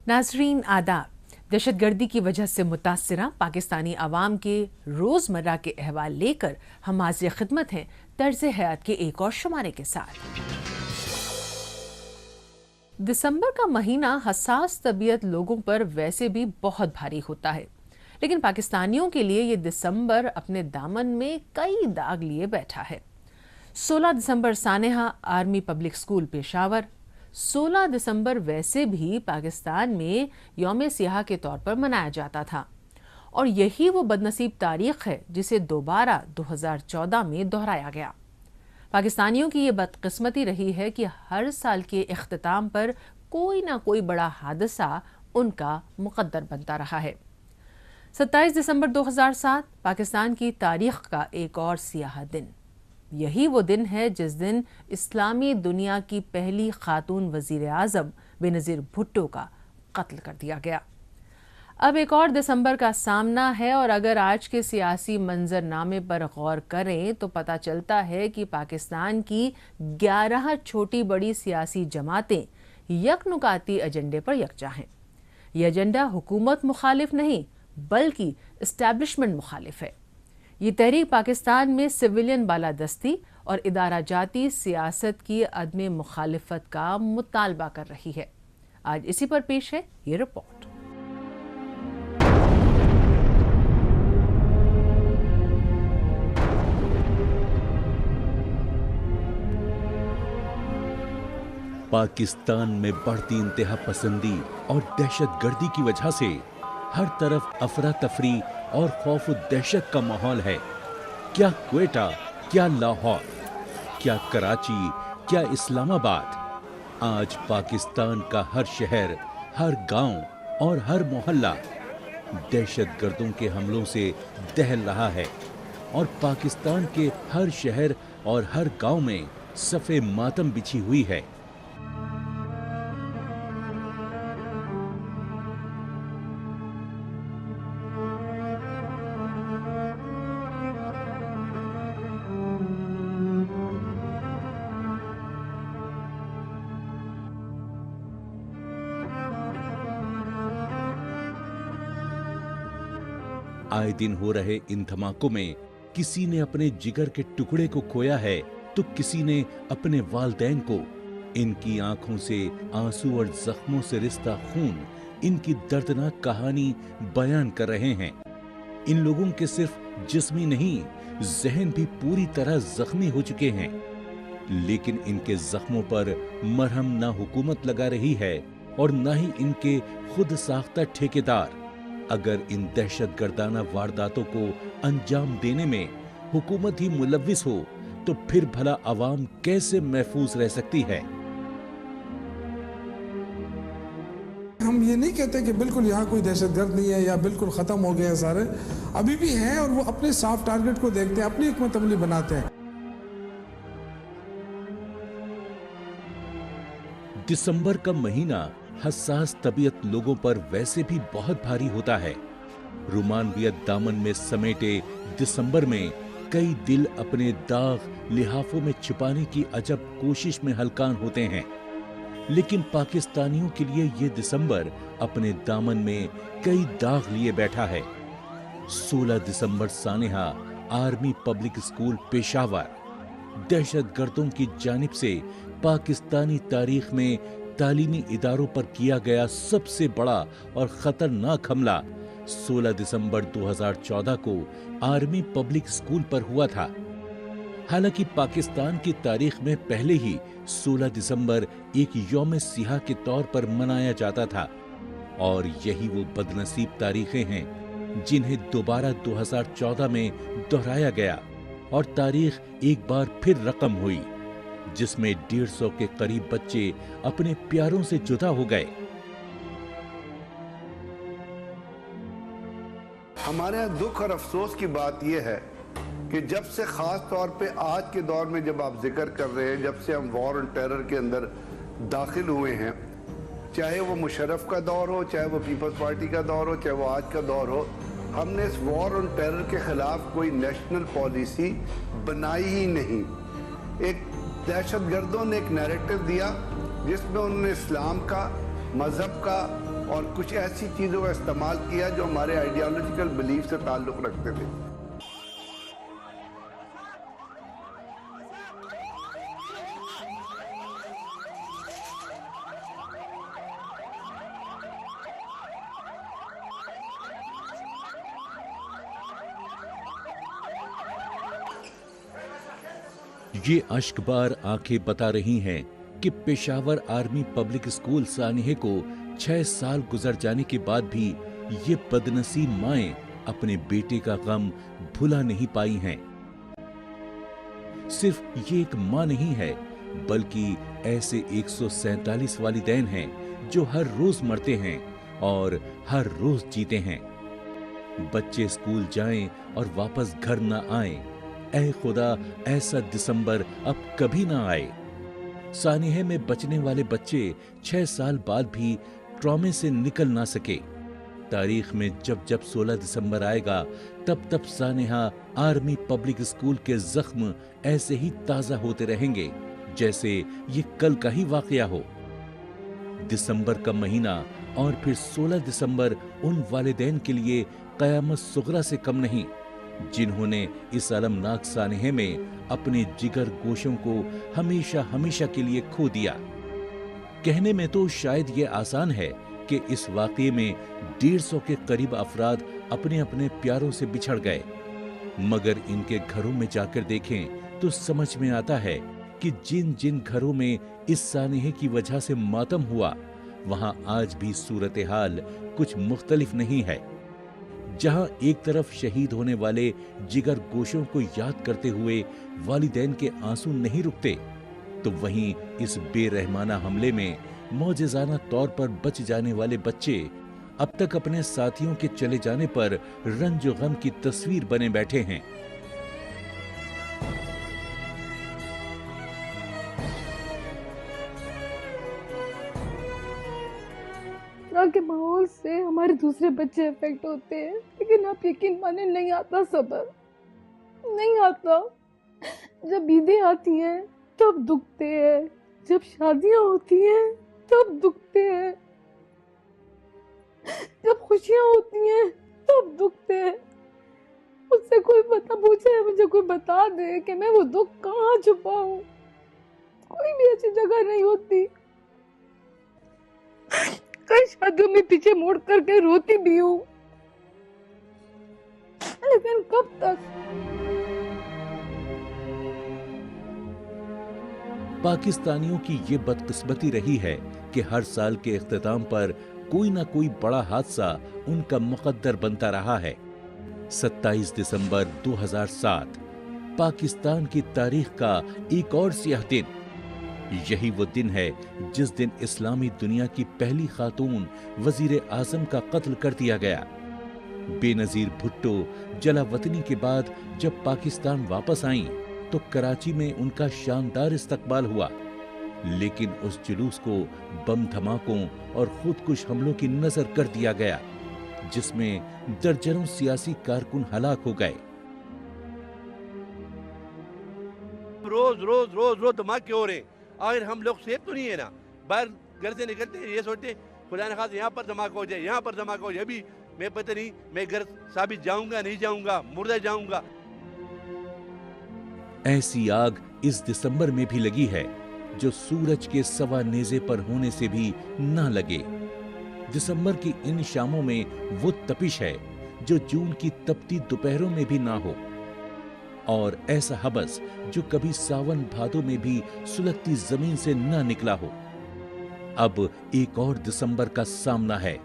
नाजरीन आदाब। दहशत गर्दी की वजह से मुतासरा पाकिस्तानी अवाम के रोज़मर्रा के अहवाल लेकर हम हाज़िर खिदमत हैं तर्ज़ हयात के एक और शुमारे के साथ। दिसंबर का महीना हसास तबीयत लोगों पर वैसे भी बहुत भारी होता है, लेकिन पाकिस्तानियों के लिए ये दिसंबर अपने दामन में कई दाग लिए बैठा है। 16 दिसंबर सानेहा आर्मी पब्लिक स्कूल पेशावर। 16 दिसंबर वैसे भी पाकिस्तान में यौम सियाह के तौर पर मनाया जाता था, और यही वो बदनसीब तारीख है जिसे दोबारा 2014 में दोहराया गया। पाकिस्तानियों की ये बदकिस्मती रही है कि हर साल के इख्तिताम पर कोई ना कोई बड़ा हादसा उनका मुकद्दर बनता रहा है। 27 दिसंबर 2007 पाकिस्तान की तारीख का एक और सियाह दिन। यही वो दिन है जिस दिन इस्लामी दुनिया की पहली खातून वजीर आज़म बेनज़ीर भुट्टो का कत्ल कर दिया गया। अब एक और दिसंबर का सामना है, और अगर आज के सियासी मंजरनामे पर गौर करें तो पता चलता है कि पाकिस्तान की 11 छोटी बड़ी सियासी जमातें यकनुकाती एजेंडे पर यकजा हैं। यह एजेंडा हुकूमत मुखालिफ नहीं बल्कि इस्टेब्लिशमेंट मुखालिफ है। ये तहरीक पाकिस्तान में सिविलियन बालादस्ती और इदारा जाती सियासत की अदम मुखालिफत का मुतालबा कर रही है। आज इसी पर पेश है ये रिपोर्ट। पाकिस्तान में बढ़ती इंतहा पसंदी और दहशत गर्दी की वजह से हर तरफ अफरा तफरी और खौफ व दहशत का माहौल है। क्या क्वेटा, क्या लाहौर, क्या कराची, क्या इस्लामाबाद, आज पाकिस्तान का हर शहर, हर गांव और हर मोहल्ला दहशत गर्दों के हमलों से दहल रहा है, और पाकिस्तान के हर शहर और हर गांव में सफ़े मातम बिछी हुई है। आए दिन हो रहे इन धमाकों में किसी ने अपने जिगर के टुकड़े को खोया है तो किसी ने अपने वालदैन को। इनकी आंखों से आंसू और जख्मों से रिश्ता खून इनकी दर्दनाक कहानी बयान कर रहे हैं। इन लोगों के सिर्फ जिस्मी नहीं, जहन भी पूरी तरह जख्मी हो चुके हैं, लेकिन इनके जख्मों पर मरहम ना हुकूमत लगा रही है और ना ही इनके खुद साख्ता ठेकेदार। अगर इन दहशत गर्दाना वारदातों को अंजाम देने में हुकूमत ही मुलव्विस हो तो फिर भला अवाम कैसे महफूज रह सकती है। हम ये नहीं कहते कि बिल्कुल यहाँ कोई दहशतगर्द नहीं है या बिल्कुल खत्म हो गए हैं सारे, अभी भी हैं, और वो अपने साफ टारगेट को देखते हैं, अपनी हिकमत अमली बनाते हैं। दिसंबर का महीना हसास तबीयत लोगों पर वैसे भी बहुत भारी होता है। रुमानियत दामन में समेटे दिसंबर में कई दिल अपने दाग लिहाफों में छिपाने की अजब कोशिश में हलकान होते हैं, लेकिन पाकिस्तानियों के लिए ये दिसंबर अपने दामन में कई दाग लिए बैठा है। 16 दिसंबर सानेहा आर्मी पब्लिक स्कूल पेशावर। दहशतगर्दों की जानिब से पाकिस्तानी तारीख में तालीमी इदारों पर किया गया सबसे बड़ा और खतरनाक हमला 16 दिसंबर 2014 को आर्मी पब्लिक स्कूल पर हुआ था। हालांकि पाकिस्तान की तारीख में पहले ही 16 दिसंबर एक यौम सियाह के तौर पर मनाया जाता था, और यही वो बदनसीब तारीखें हैं जिन्हें दोबारा 2014 में दोहराया गया, और तारीख एक बार फिर रकम हुई जिसमें 150 के करीब बच्चे अपने प्यारों से जुदा हो गए। हमारे यहाँ दुख और अफसोस की बात यह है कि जब से खास तौर पे आज के दौर में जब आप जिक्र कर रहे हैं, जब से हम वॉर और टेरर के अंदर दाखिल हुए हैं, चाहे वो मुशर्रफ का दौर हो, चाहे वो पीपल्स पार्टी का दौर हो, चाहे वो आज का दौर हो, हमने इस वॉर और टेरर के खिलाफ कोई नेशनल पॉलिसी बनाई ही नहीं। एक दहशतगर्दों ने एक नैरेटिव दिया जिसमें उन्होंने इस्लाम का, मजहब का اور کچھ ایسی چیزوں کا استعمال کیا جو ہمارے آئیڈیالوجیکل بلیف سے تعلق رکھتے تھے۔ یہ اشکبار آنکھیں بتا رہی ہیں کہ پشاور آرمی پبلک اسکول سانحے کو 6 سال گزر جانے کے بعد بھی یہ بدنصیب مائیں اپنے بیٹے کا غم بھلا نہیں پائی ہیں۔ صرف یہ ایک ماں نہیں ہے بلکہ ایسے 147 والدین ہیں جو ہر روز مرتے ہیں اور ہر روز جیتے ہیں۔ بچے اسکول جائیں اور واپس گھر نہ آئیں، اے خدا ایسا دسمبر اب کبھی نہ آئے۔ سانحے میں بچنے والے بچے 6 سال بعد بھی ٹرامے سے نکل نہ سکے۔ تاریخ میں جب 16 دسمبر آئے گا تب سانحہ آرمی پبلک اسکول کے زخم ایسے ہی تازہ ہوتے رہیں گے جیسے یہ کل کا ہی واقعہ ہو۔ دسمبر کا مہینہ اور پھر 16 دسمبر ان والدین کے لیے قیامت صغریٰ سے کم نہیں جنہوں نے اس المناک سانحے میں اپنے جگر گوشوں کو ہمیشہ ہمیشہ کے لیے کھو دیا۔ کہنے میں تو شاید یہ آسان ہے کہ اس واقعے میں 150 کے قریب افراد اپنے اپنے پیاروں سے بچھڑ گئے، مگر ان کے گھروں میں جا کر دیکھیں تو سمجھ میں آتا ہے کہ جن جن گھروں میں اس سانحے کی وجہ سے ماتم ہوا وہاں آج بھی صورتحال کچھ مختلف نہیں ہے۔ جہاں ایک طرف شہید ہونے والے جگر گوشوں کو یاد کرتے ہوئے والدین کے آنسو نہیں رکتے، تو وہیں اس بے رحمانہ حملے میں معجزانہ طور پر بچ جانے والے بچے اب تک اپنے ساتھیوں کے چلے جانے پر رنج و غم کی تصویر بنے بیٹھے ہیں۔ کے ماحول سے ہمارے دوسرے بچے افیکٹ ہوتے ہیں، لیکن آپ یقین مانیں نہیں آتا صبر، نہیں آتا۔ جب عیدیں آتی ہیں تب دکھتے ہیں، جب شادیاں ہوتی ہیں تب دکھتے ہیں، جب خوشیاں ہوتی ہیں تب دکھتے ہیں۔ مجھ سے کوئی پوچھے، مجھے کوئی بتا دے کہ میں وہ دکھ کہاں چھپاؤں۔ کوئی بھی ایسی جگہ نہیں ہوتی۔ کئی شادیوں میں پیچھے موڑ کر کے روتی بھی ہوں، لیکن کب تک؟ پاکستانیوں کی یہ بدقسمتی رہی ہے کہ ہر سال کے اختتام پر کوئی نہ کوئی بڑا حادثہ ان کا مقدر بنتا رہا ہے۔ 27 دسمبر 2007 پاکستان کی تاریخ کا ایک اور سیاہ دن۔ یہی وہ دن ہے جس دن اسلامی دنیا کی پہلی خاتون وزیر اعظم کا قتل کر دیا گیا۔ بے نظیر بھٹو جلا وطنی کے بعد جب پاکستان واپس آئیں تو کراچی میں ان کا شاندار استقبال ہوا، لیکن اس جلوس کو بم دھماکوں اور خودکش حملوں کی نظر کر دیا گیا جس میں درجنوں سیاسی کارکن ہلاک ہو گئے۔ روز دھماکے ہو رہے ہیں، آخر ہم لوگ سیف تو نہیں ہے نا؟ باہر گھر سے نکلتے یہ سوچتے خدا نہ خواستہ یہاں پر دھماکہ ہو جائے، یہاں پر دھماکہ ہو جائے، ابھی میں پتہ نہیں میں گھر ثابت جاؤں گا نہیں جاؤں گا، مردہ جاؤں گا۔ ایسی آگ اس دسمبر میں بھی لگی ہے جو سورج کے سوا نیزے پر ہونے سے بھی نہ لگے۔ دسمبر کی ان شاموں میں وہ تپش ہے جو جون کی تپتی دوپہروں میں بھی نہ ہو، اور ایسا حبس جو کبھی ساون بھادو میں بھی سلگتی زمین سے نہ نکلا ہو۔ اب ایک اور دسمبر کا سامنا ہے،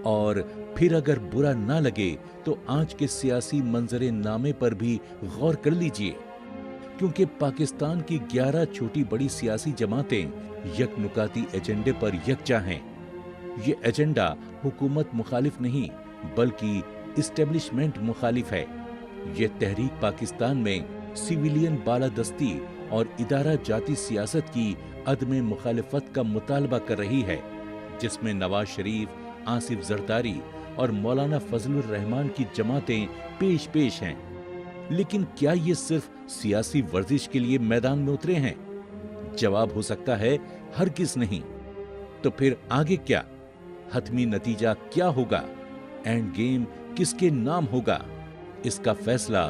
اور پھر اگر برا نہ لگے تو آج کے سیاسی منظر نامے پر بھی غور کر لیجئے، کیونکہ پاکستان کی 11 چھوٹی بڑی سیاسی جماعتیں یک نکاتی ایجنڈے پر یکجا ہیں۔ یہ ایجنڈا حکومت مخالف نہیں بلکہ اسٹیبلشمنٹ مخالف ہے۔ یہ تحریک پاکستان میں سویلین بالادستی اور ادارہ جاتی سیاست کی عدم مخالفت کا مطالبہ کر رہی ہے، جس میں نواز شریف، آصف زرداری اور مولانا فضل الرحمان کی جماعتیں پیش ہیں۔ لیکن کیا یہ صرف سیاسی ورزش کے لیے میدان میں اترے ہیں؟ جواب ہو سکتا ہے ہرگز نہیں۔ تو پھر آگے کیا؟ حتمی نتیجہ کیا ہوگا؟ اینڈ گیم کس کے نام ہوگا؟ اس کا فیصلہ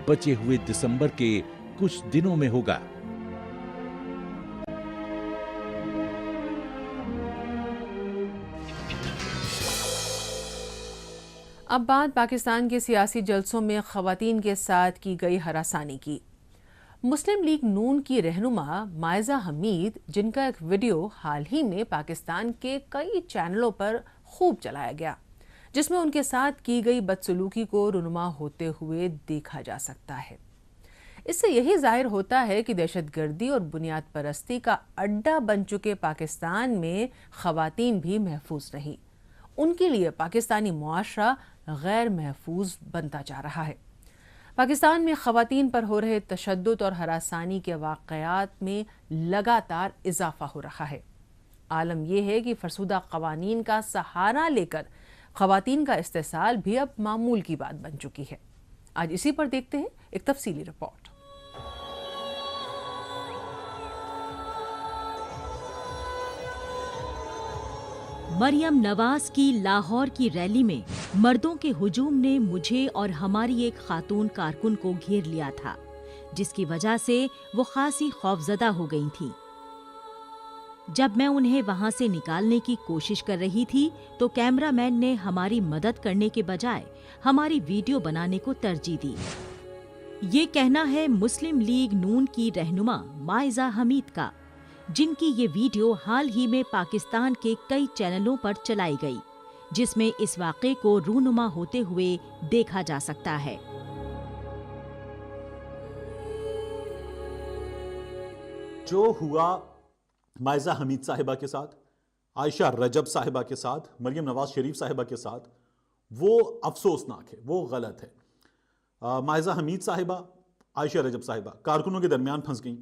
بچے ہوئے دسمبر کے کچھ دنوں میں ہوگا۔ اب بات پاکستان کے سیاسی جلسوں میں خواتین کے ساتھ کی گئی ہراسانی کی۔ مسلم لیگ نون کی رہنما مائزہ حمید، جن کا ایک ویڈیو حال ہی میں پاکستان کے کئی چینلوں پر خوب چلایا گیا، جس میں ان کے ساتھ کی گئی بدسلوکی کو رونما ہوتے ہوئے دیکھا جا سکتا ہے۔ اس سے یہی ظاہر ہوتا ہے کہ دہشت گردی اور بنیاد پرستی کا اڈا بن چکے پاکستان میں خواتین بھی محفوظ نہیں۔ ان کے لیے پاکستانی معاشرہ غیر محفوظ بنتا جا رہا ہے۔ پاکستان میں خواتین پر ہو رہے تشدد اور ہراسانی کے واقعات میں لگاتار اضافہ ہو رہا ہے۔ عالم یہ ہے کہ فرسودہ قوانین کا سہارا لے کر خواتین کا استحصال بھی اب معمول کی بات بن چکی ہے۔ آج اسی پر دیکھتے ہیں ایک تفصیلی رپورٹ۔ مریم نواز کی لاہور کی ریلی میں مردوں کے ہجوم نے مجھے اور ہماری ایک خاتون کارکن کو گھیر لیا تھا، جس کی وجہ سے وہ خاصی خوفزدہ ہو گئی تھیں۔ جب میں انہیں وہاں سے نکالنے کی کوشش کر رہی تھی تو کیمرہ مین نے ہماری مدد کرنے کے بجائے ہماری ویڈیو بنانے کو ترجیح دی۔ یہ کہنا ہے مسلم لیگ نون کی رہنما مائزہ حمید کا، جن کی یہ ویڈیو حال ہی میں پاکستان کے کئی چینلوں پر چلائی گئی، جس میں اس واقعے کو رونما ہوتے ہوئے دیکھا جا سکتا ہے۔ جو ہوا مائزہ حمید صاحبہ کے ساتھ، عائشہ رجب صاحبہ کے ساتھ، مریم نواز شریف صاحبہ کے ساتھ، وہ افسوسناک ہے، وہ غلط ہے۔ مائزہ حمید صاحبہ، عائشہ رجب صاحبہ کارکنوں کے درمیان پھنس گئیں،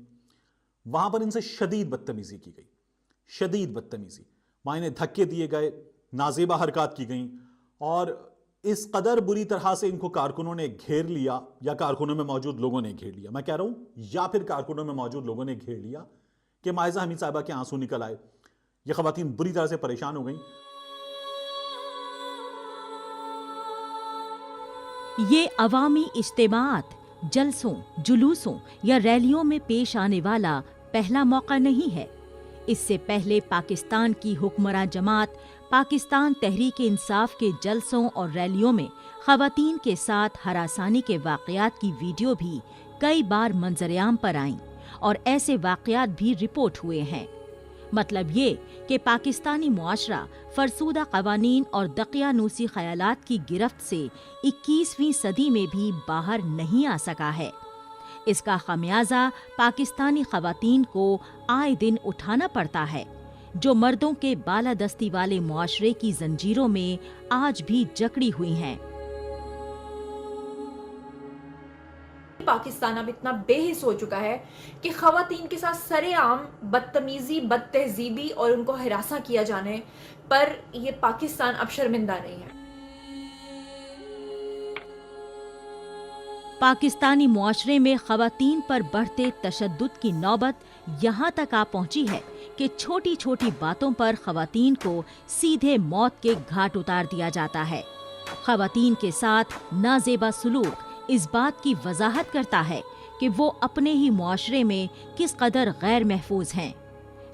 وہاں پر ان سے شدید بدتمیزی کی گئی، شدید بدتمیزی، وہاں انہیں دھکے دیے گئے، نازیبہ حرکات کی گئیں، اور اس قدر بری طرح سے ان کو کارکنوں نے گھیر لیا، یا کارکنوں میں موجود لوگوں نے گھیر لیا، میں کہہ رہا ہوں یا پھر کارکنوں میں موجود لوگوں نے گھیر لیا، کہ مائزہ حمید صاحبہ کے آنسو نکل آئے۔ یہ خواتین بری طرح سے پریشان ہو گئیں۔ یہ عوامی اجتماعات، جلسوں، جلوسوں یا ریلیوں میں پیش آنے والا پہلا موقع نہیں ہے۔ اس سے پہلے پاکستان کی حکمراں جماعت پاکستان تحریک انصاف کے جلسوں اور ریلیوں میں خواتین کے ساتھ ہراسانی کے واقعات کی ویڈیو بھی کئی بار منظر عام پر آئیں، اور ایسے واقعات بھی رپورٹ ہوئے ہیں۔ مطلب یہ کہ پاکستانی معاشرہ فرسودہ قوانین اور دقیانوسی خیالات کی گرفت سے 21ویں صدی میں بھی باہر نہیں آ سکا ہے۔ اس کا خمیازہ پاکستانی خواتین کو آئے دن اٹھانا پڑتا ہے، جو مردوں کے بالادستی والے معاشرے کی زنجیروں میں آج بھی جکڑی ہوئی ہیں۔ پاکستان اب اتنا بے حس ہو چکا ہے کہ خواتین کے ساتھ سرے عام بدتمیزی، بد تہذیبی اور ان کو ہراساں کیا جانے پر یہ پاکستان اب شرمندہ نہیں ہے۔ پاکستانی معاشرے میں خواتین پر بڑھتے تشدد کی نوبت یہاں تک آ پہنچی ہے کہ چھوٹی چھوٹی باتوں پر خواتین کو سیدھے موت کے گھاٹ اتار دیا جاتا ہے۔ خواتین کے ساتھ نازیبا سلوک اس بات کی وضاحت کرتا ہے کہ وہ اپنے ہی معاشرے میں کس قدر غیر محفوظ ہیں۔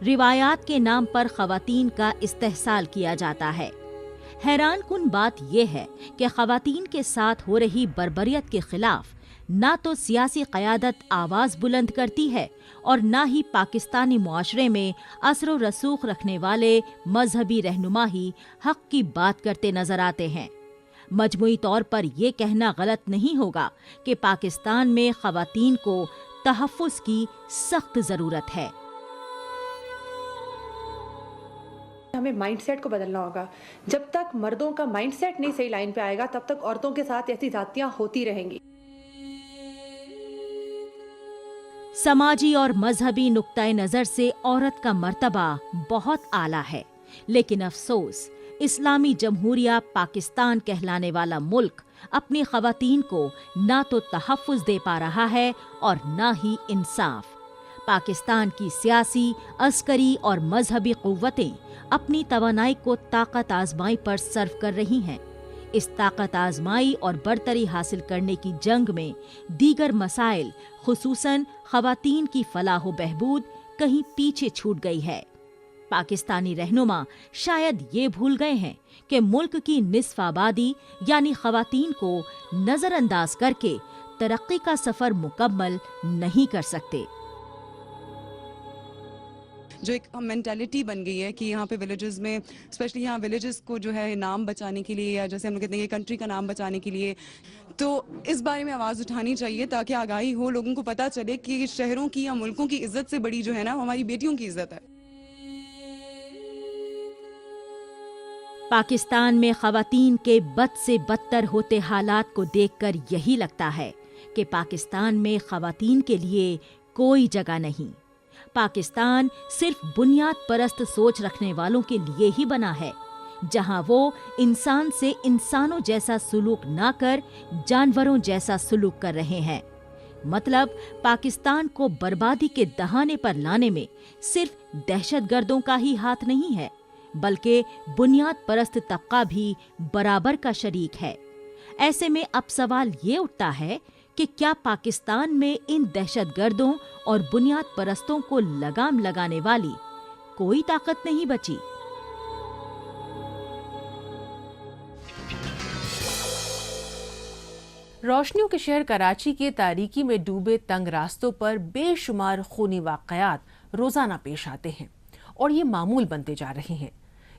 روایات کے نام پر خواتین کا استحصال کیا جاتا ہے۔ حیران کن بات یہ ہے کہ خواتین کے ساتھ ہو رہی بربریت کے خلاف نہ تو سیاسی قیادت آواز بلند کرتی ہے، اور نہ ہی پاکستانی معاشرے میں اثر و رسوخ رکھنے والے مذہبی رہنما ہی حق کی بات کرتے نظر آتے ہیں۔ مجموعی طور پر یہ کہنا غلط نہیں ہوگا کہ پاکستان میں خواتین کو تحفظ کی سخت ضرورت ہے۔ ہمیں مائنڈ سیٹ کو بدلنا ہوگا۔ جب تک مردوں کا مائنڈ سیٹ نہیں صحیح لائن پہ آئے گا، تب تک عورتوں کے ساتھ ایسی زیادتیاں ہوتی رہیں گی۔ سماجی اور مذہبی نقطۂ نظر سے عورت کا مرتبہ بہت اعلیٰ ہے، لیکن افسوس اسلامی جمہوریہ پاکستان کہلانے والا ملک اپنی خواتین کو نہ تو تحفظ دے پا رہا ہے اور نہ ہی انصاف۔ पाकिस्तान की सियासी, अस्करी और मजहबी कुव्वतें अपनी तवानाई को ताकत आजमाई पर सर्व कर रही हैं। इस ताकत आजमाई और बरतरी हासिल करने की जंग में दीगर मसाइल, खुसूसन खवातीन की फलाह बहबूद कहीं पीछे छूट गई है। पाकिस्तानी रहनुमा शायद ये भूल गए हैं कि मुल्क की निस्फ आबादी यानी खवातीन को नजरअंदाज करके तरक्की का सफर मुकम्मल नहीं कर सकते। जो एक मेंटालिटी बन गई है कि यहाँ पे विलेजेस में, स्पेशली यहाँ विलेजेस को जो है नाम बचाने के लिए, या जैसे हम लोग कहते हैं कंट्री का नाम बचाने के लिए, तो इस बारे में आवाज़ उठानी चाहिए ताकि आगाही हो, लोगों को पता चले कि शहरों की या मुल्कों की इज्जत से बड़ी जो है ना हमारी बेटियों की इज्जत है। पाकिस्तान में खवातीन के बद से बदतर होते हालात को देखकर यही लगता है कि पाकिस्तान में खवातीन के लिए कोई जगह नहीं। पाकिस्तान सिर्फ बुनियाद परस्त सोच रखने वालों के लिए ही बना है, जहां वो इंसान से इंसानों जैसा सुलूक ना कर जानवरों जैसा सुलूक कर रहे हैं। मतलब पाकिस्तान को बर्बादी के दहाने पर लाने में सिर्फ दहशतगर्दों का ही हाथ नहीं है, बल्कि बुनियाद परस्त तबका भी बराबर का शरीक है। ऐसे में अब सवाल ये उठता है कि क्या पाकिस्तान में इन दहशतगर्दों और बुनियाद परस्तों को लगाम लगाने वाली कोई ताकत नहीं बची? रोशनियों के शहर कराची के तारीकी में डूबे तंग रास्तों पर बेशुमार खूनी वाकयात रोजाना पेश आते हैं और ये मामूल बनते जा रहे हैं।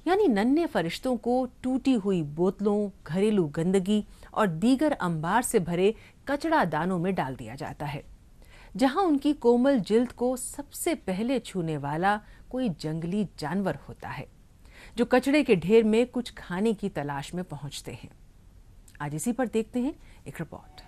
यानी नन्हे फरिश्तों को टूटी हुई बोतलों, घरेलू गंदगी और दीगर अंबार से भरे कचड़ा दानों में डाल दिया जाता है, जहां उनकी कोमल जिल्द को सबसे पहले छूने वाला कोई जंगली जानवर होता है, जो कचड़े के ढेर में कुछ खाने की तलाश में पहुंचते हैं। आज इसी पर देखते हैं एक रिपोर्ट।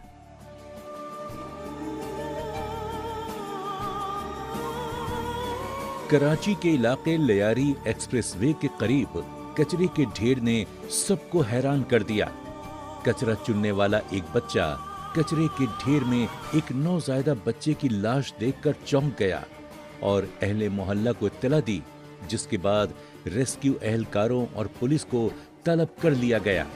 कराची के इलाके लियारी एक्सप्रेसवे के करीब कचरे के ढेर ने सबको हैरान कर दिया। कचरा चुनने वाला एक बच्चा कचरे के ढेर में एक नौज़ायदा बच्चे की लाश देखकर चौंक गया और अहले मोहल्ला को इत्तला दी, जिसके बाद रेस्क्यू एहलकारों और पुलिस को तलब कर लिया गया।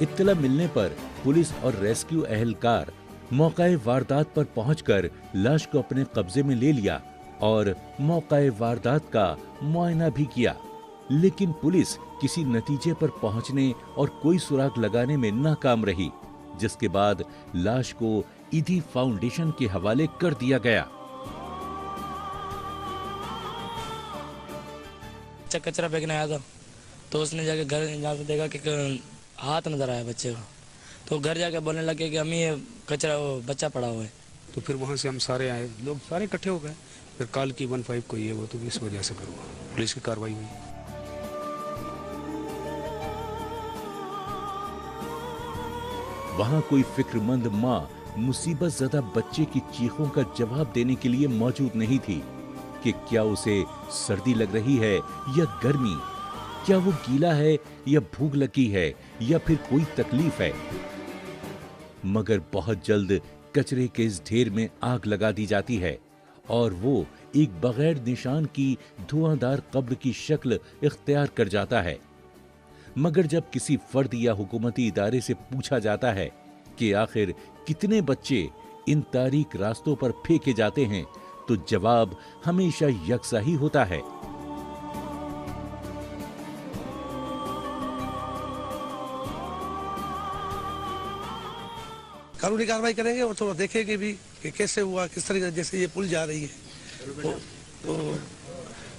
इत्तला मिलने पर पुलिस और रेस्क्यू एहलकार मौके वारदात पर पहुंचकर लाश को अपने कब्जे में ले लिया और मौके वारदात का मुआयना भी किया, लेकिन पुलिस किसी नतीजे पर पहुंचने और कोई सुराग लगाने में नाकाम रही, जिसके बाद लाश को ईदी फाउंडेशन के हवाले कर दिया गया। कचरा फेंकने आया था तो उसने जाके घर जाके देखा कि हाथ नजर आया बच्चे का, तो घर जाके बोलने लगे कि अम्मी ये कचरा बच्चा पड़ा हुआ है। तो फिर वहाँ से हम सारे आए, लोग सारे इकट्ठे हो गए, फिर कॉल की 15 को ये वो, तो इस वजह से करूँगा पुलिस की कार्रवाई हुई। वहाँ कोई फिक्रमंद माँ मुसीबत ज़दा बच्चे की चीखों का जवाब देने के लिए मौजूद नहीं थी कि क्या उसे सर्दी लग रही है या गर्मी, क्या वो गीला है या भूख लगी है या फिर कोई तकलीफ है। मगर बहुत जल्द कचरे के इस ढेर में आग लगा दी जाती है और वो एक बगैर निशान की धुआंधार कब्र की शक्ल इख्तियार कर जाता है। मगर जब किसी फर्द या हुकूमती इदारे से पूछा जाता है कि आखिर कितने बच्चे इन तारीक रास्तों पर फेंके जाते हैं, तो जवाब हमेशा यकसा ही होता है। कानूनी कार्रवाई करेंगे और थोड़ा देखेंगे भी कि कैसे हुआ, किस तरीके से, जैसे ये पुल जा रही है तो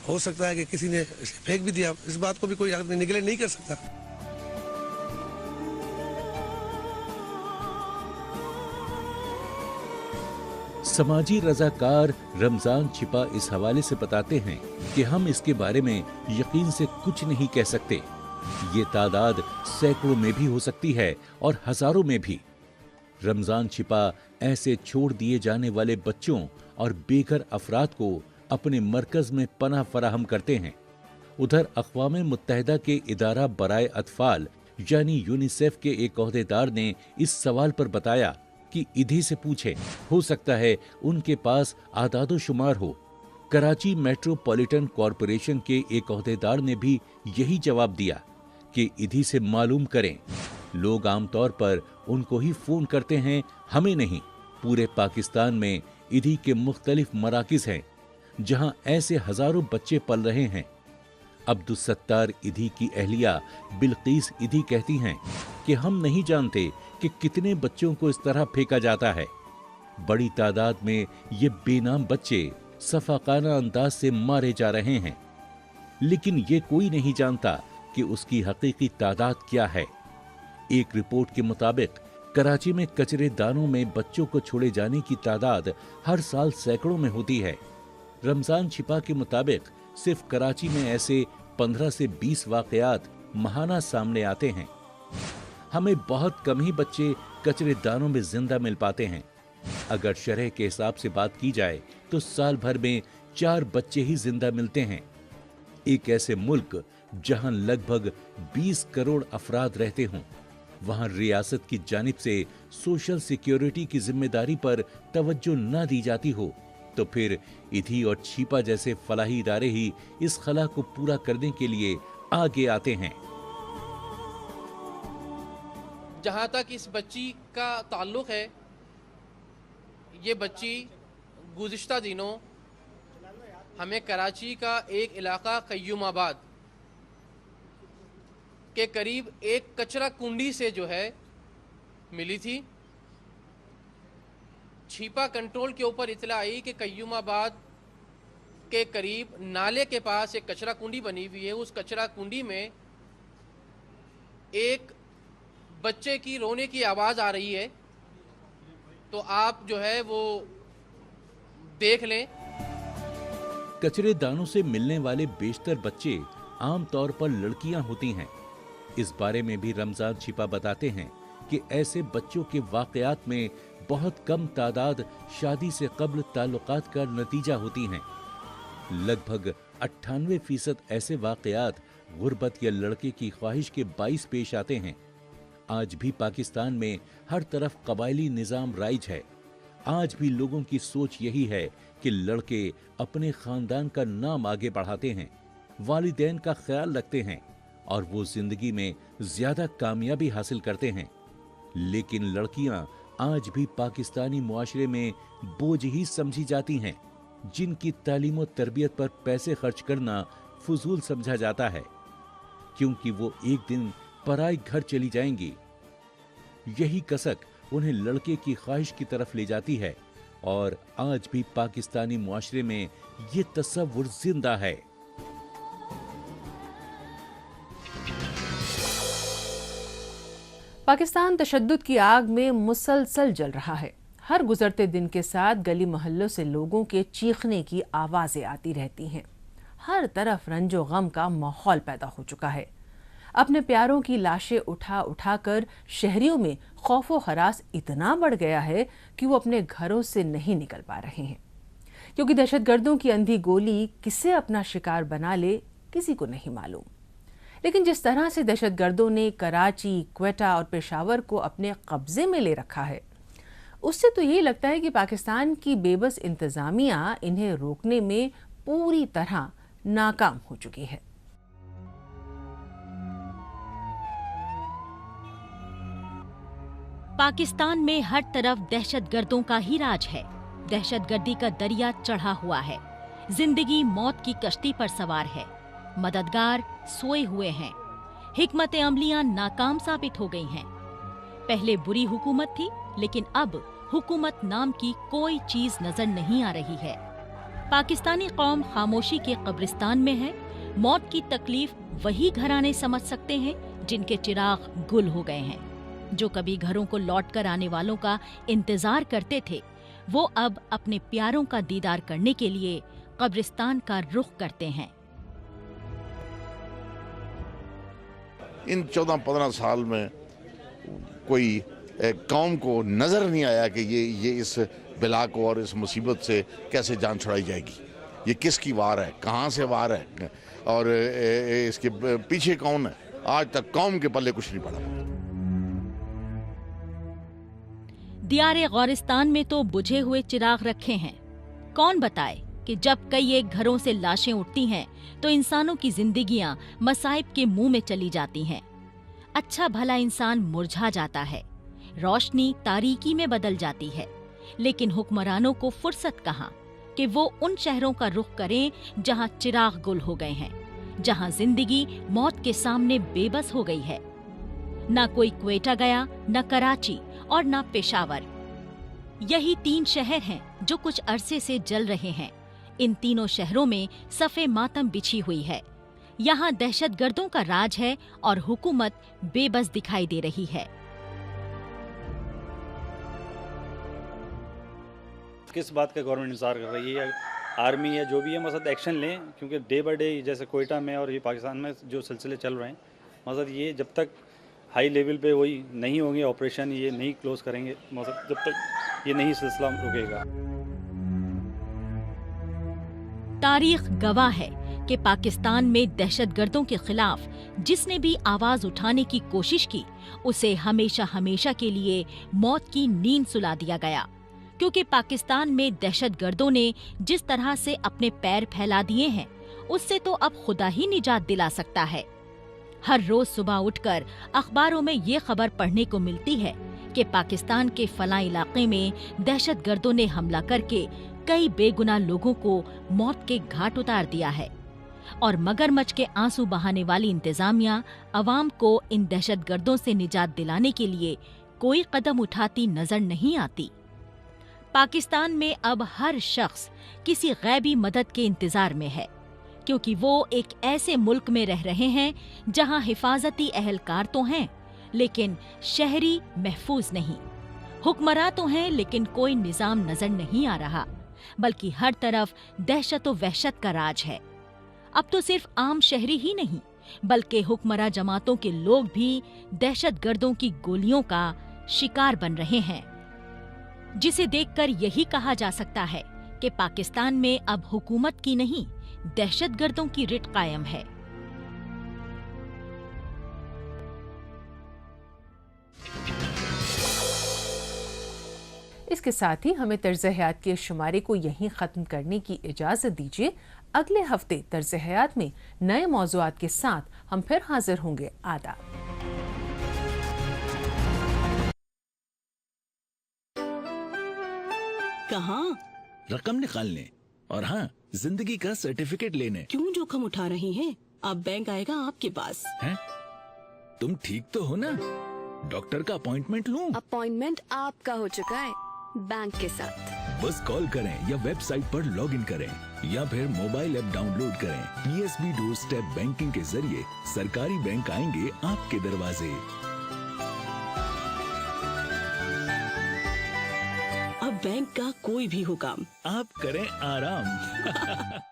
हो सकता है कि किसी ने फेंक भी दिया, इस बात को भी कोई आदमी निगलेक्ट नहीं कर सकता। समाजी रजाकार रमजान छिपा इस हवाले से बताते हैं कि हम इसके बारे में यकीन से कुछ नहीं कह सकते। ये तादाद सैकड़ों में भी हो सकती है और हजारों में भी। रमजान छिपा ऐसे छोड़ दिए जाने वाले बच्चों और बेघर अफराद को अपने मरकज में पनाह फराहम करते हैं। उधर अक़वाम मुत्तहिदा के इदारा बराए अतफाल यानी यूनिसेफ के एक ओहदेदार ने इस सवाल पर बताया कि ईदी से पूछें, हो सकता है उनके पास आदादो शुमार हो। कराची मेट्रोपॉलिटन कॉरपोरेशन के एक ओहदेदार ने भी यही जवाब दिया कि ईदी से मालूम करें। लोग आमतौर पर उनको ही फोन करते हैं, हमें नहीं। पूरे पाकिस्तान में ईदी के मुख्तलिफ मराकिज हैं जहां ऐसे हजारों बच्चे पल रहे हैं। अब्दुल सत्तार ईदी की अहलिया बिल्कीस ईदी कहती हैं कि हम नहीं जानते कि कितने बच्चों को इस तरह फेंका जाता है। बड़ी तादाद में ये बेनाम बच्चे सफाकाना अंदाज से मारे जा रहे हैं, लेकिन ये कोई नहीं जानता कि उसकी हकीकी तादाद क्या है। एक रिपोर्ट के मुताबिक कराची में कचरे दानों में बच्चों को छोड़े जाने की तादाद हर साल सैकड़ों में होती है। रमजान छिपा के मुताबिक सिर्फ कराची में ऐसे 15 से 20 वाकयात महाना सामने आते हैं। हमें बहुत कम ही बच्चे कचरे दानों में जिंदा मिल पाते हैं। अगर शरह के हिसाब से बात की जाए तो साल भर में 4 बच्चे ही जिंदा मिलते हैं। एक ऐसे मुल्क जहां लगभग 20 करोड़ अफराद रहते हों, वहां रियासत की जानिब से सोशल सिक्योरिटी की जिम्मेदारी पर तवज्जो न दी जाती हो तो फिर ईदी और छिपा जैसे फलाही इदारे ही इस खला को पूरा करने के लिए आगे आते हैं। जहाँ तक इस बच्ची का ताल्लुक है, ये बच्ची गुज़िश्ता दिनों हमें कराची का एक इलाका कय्यूमाबाद के करीब एक कचरा कुंडी से जो है मिली थी। छिपा कंट्रोल के ऊपर इतला आई कि कय्यूमाबाद के करीब नाले के पास एक कचरा कुंडी बनी हुई है। उस कचरा कुंडी में एक बच्चे की रोने की आवाज़ आ रही है, तो आप जो है वो देख लें। कचरे दानों से मिलने वाले बेशतर बच्चे आमतौर पर लड़कियां होती हैं। इस बारे में भी रमजान छिपा बताते हैं कि ऐसे बच्चों के वाकयात में बहुत कम तादाद शादी से कब्ल ताल्लुकात का नतीजा होती हैं। लगभग 98% ऐसे वाकयात गुर्बत या लड़के की ख्वाहिश के बाइस पेश आते हैं। आज भी पाकिस्तान में हर तरफ कबायली निज़ाम राइज है। आज भी लोगों की सोच यही है कि लड़के अपने खानदान का नाम आगे बढ़ाते हैं, वालिदैन का ख्याल रखते हैं और वो जिंदगी में ज्यादा कामयाबी हासिल करते हैं। लेकिन लड़कियां आज भी पाकिस्तानी मुआशरे में बोझ ही समझी जाती हैं, जिनकी तालीम और तरबियत पर पैसे खर्च करना फजूल समझा जाता है, क्योंकि वो एक दिन पराई घर चली जाएंगी। यही कसक उन्हें लड़के की ख्वाहिश की तरफ ले जाती है और आज भी पाकिस्तानी मुआशरे में ये तस्वुर जिंदा है। पाकिस्तान तशद्दुद की आग में मुसलसल जल रहा है। हर गुजरते दिन के साथ गली मोहल्लों से लोगों के चीखने की आवाज़ें आती रहती हैं। हर तरफ रंजो गम का माहौल पैदा हो चुका है। अपने प्यारों की लाशें उठा उठाकर शहरियों में खौफो हरास इतना बढ़ गया है कि वो अपने घरों से नहीं निकल पा रहे हैं, क्योंकि दहशतगर्दों की अंधी गोली किसे अपना शिकार बना ले किसी को नहीं मालूम। लेकिन जिस तरह से दहशतगर्दों ने कराची, क्वेटा और पेशावर को अपने कब्जे में ले रखा है, उससे तो यही लगता है कि पाकिस्तान की बेबस इंतजामिया इन्हें रोकने में पूरी तरह नाकाम हो चुकी है। पाकिस्तान में हर तरफ दहशतगर्दों का ही राज है। दहशतगर्दी का दरिया चढ़ा हुआ है। जिंदगी मौत की कश्ती पर सवार है। मददगार सोए हुए हैं। हिकमत अमलियां नाकाम साबित हो गई हैं। पहले बुरी हुकूमत थी, लेकिन अब हुकूमत नाम की कोई चीज नजर नहीं आ रही है। पाकिस्तानी कौम खामोशी के कब्रिस्तान में है। मौत की तकलीफ वही घराने समझ सकते हैं जिनके चिराग गुल हो गए हैं। जो कभी घरों को लौट कर आने वालों का इंतजार करते थे, वो अब अपने प्यारों का दीदार करने के लिए कब्रिस्तान का रुख करते हैं। इन 14-15 साल में कोई कौम को नजर नहीं आया कि ये इस बिला को और इस मुसीबत से कैसे जान छुड़ाई जाएगी। ये किसकी वार है, कहाँ से वार है और इसके पीछे कौन है, आज तक कौम के पल्ले कुछ नहीं पड़ा। दियारे गौरिस्तान में तो बुझे हुए चिराग रखे हैं। कौन बताए कि जब कई एक घरों से लाशें उठती हैं तो इंसानों की जिंदगियां मसाइब के मुंह में चली जाती हैं। अच्छा भला इंसान मुरझा जाता है, रोशनी तारीकी में बदल जाती है, लेकिन हुक्मरानों को फुर्सत कहाँ कि वो उन शहरों का रुख करें जहाँ चिराग गुल हो गए हैं, जहाँ जिंदगी मौत के सामने बेबस हो गई है। ना कोई क्वेटा गया, न कराची और न पेशावर। यही 3 शहर हैं जो कुछ अरसे से जल रहे हैं। इन तीनों शहरों में सफ़े मातम बिछी हुई है। यहाँ दहशतगर्दों का राज है और हुकूमत बेबस दिखाई दे रही है। किस बात का गवर्नमेंट इंतजार कर रही है, आर्मी है जो भी है, मसद एक्शन लें, क्योंकि डे बाय डे जैसे कोयटा में और ये पाकिस्तान में जो सिलसिले चल रहे हैं, मसद ये जब तक हाई लेवल पे वही नहीं होंगे ऑपरेशन, ये नहीं क्लोज करेंगे, मसद जब तक ये नहीं सिलसिला रुकेगा। तारीख गवाह है कि पाकिस्तान में दहशतगर्दों के खिलाफ जिसने भी आवाज उठाने की कोशिश की उसे हमेशा हमेशा के लिए मौत की नींद सुला दिया गया, क्योंकि पाकिस्तान में दहशतगर्दों ने जिस तरह से अपने पैर फैला दिए हैं उससे तो अब खुदा ही निजात दिला सकता है। हर रोज सुबह उठकर अखबारों में ये खबर पढ़ने को मिलती है कि पाकिस्तान के फलां इलाके में दहशतगर्दों ने हमला करके कई बेगुनाह लोगों को मौत के घाट उतार दिया है, और मगरमच्छ के आंसू बहाने वाली इंतजामिया अवाम को इन दहशतगर्दों से निजात दिलाने के लिए कोई कदम उठाती नजर नहीं आती। पाकिस्तान में अब हर शख्स किसी गैबी मदद के इंतजार में है, क्योंकि वो एक ऐसे मुल्क में रह रहे हैं जहां हिफाजती एहलकार तो हैं लेकिन शहरी महफूज नहीं। हुक्मरान तो हैं लेकिन कोई निजाम नजर नहीं आ रहा, बल्कि हर तरफ दहशत व वहशत का राज है। अब तो सिर्फ आम शहरी ही नहीं बल्कि हुक्मरान जमातों के लोग भी दहशतगर्दों की गोलियों का शिकार बन रहे हैं, जिसे देखकर यही कहा जा सकता है कि पाकिस्तान में अब हुकूमत की नहीं दहशतगर्दों की रिट कायम है। इसके साथ ही हमें तर्ज हयात के शुमारे को यहीं ख़त्म करने की इजाज़त दीजिए। अगले हफ्ते तर्ज हयात में नए मौज़ूआत के साथ हम फिर हाजिर होंगे। आदाब। कहाँ? रकम निकालने और हाँ, जिंदगी का सर्टिफिकेट लेने। क्यों जोखिम उठा रही हैं? अब बैंक आएगा आपके पास। हैं? तुम ठीक तो हो ना? डॉक्टर का अपॉइंटमेंट लूं? अपॉइंटमेंट आपका हो चुका है बैंक के साथ। बस कॉल करें या वेबसाइट पर लॉगिन करें या फिर मोबाइल ऐप डाउनलोड करें। PSB डोर स्टेप बैंकिंग के जरिए सरकारी बैंक आएंगे आपके दरवाजे। अब बैंक का कोई भी हो काम आप करें आराम।